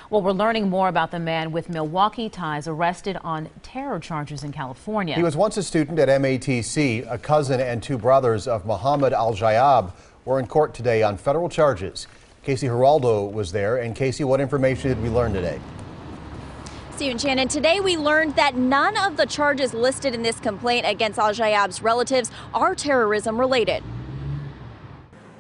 Well, we're learning more about the man with Milwaukee ties arrested on terror charges in California. He was once a student at MATC. A cousin and two brothers of Mohammed Al-Jayab were in court today on federal charges. Casey Geraldo was there. And Casey, what information did we learn today? Stephen Shannon, today we learned that none of the charges listed in this complaint against Al-Jayab's relatives are terrorism related.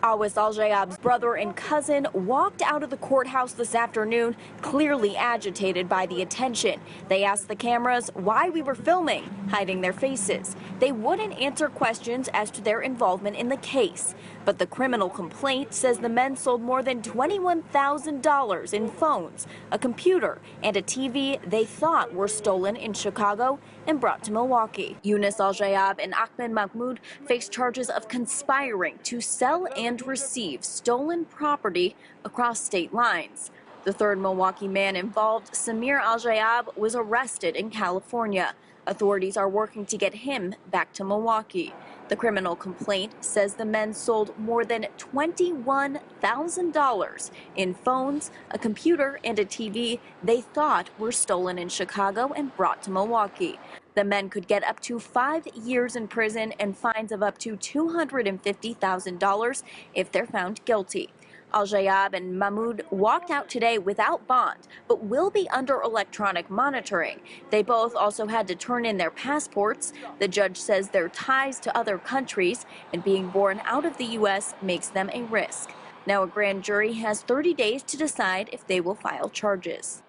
Awais Al-Jayab's brother and cousin walked out of the courthouse this afternoon, clearly agitated by the attention. They asked the cameras why we were filming, hiding their faces. They wouldn't answer questions as to their involvement in the case. But the criminal complaint says the men sold more than $21,000 in phones, a computer, and a TV they thought were stolen in Chicago and brought to Milwaukee. Yunus Al-Jayab and Ahmed Mahmoud face charges of conspiring to sell and receive stolen property across state lines. The third Milwaukee man involved, Samir Al-Jayab, was arrested in California. Authorities are working to get him back to Milwaukee. The criminal complaint says the men sold more than $21,000 in phones, a computer, and a TV they thought were stolen in Chicago and brought to Milwaukee. The men could get up to 5 years in prison and fines of up to $250,000 if they're found guilty. Al-Jayab and Mahmoud walked out today without bond, but will be under electronic monitoring. They both also had to turn in their passports. The judge says their ties to other countries and being born out of the U.S. makes them a risk. Now a grand jury has 30 days to decide if they will file charges.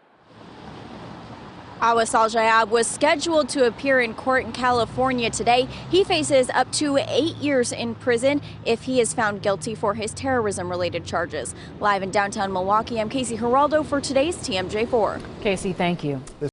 Awais Al-Jayab was scheduled to appear in court in California today. He faces up to 8 years in prison if he is found guilty for his terrorism-related charges. Live in downtown Milwaukee, I'm Casey Geraldo for today's TMJ4. Casey, thank you.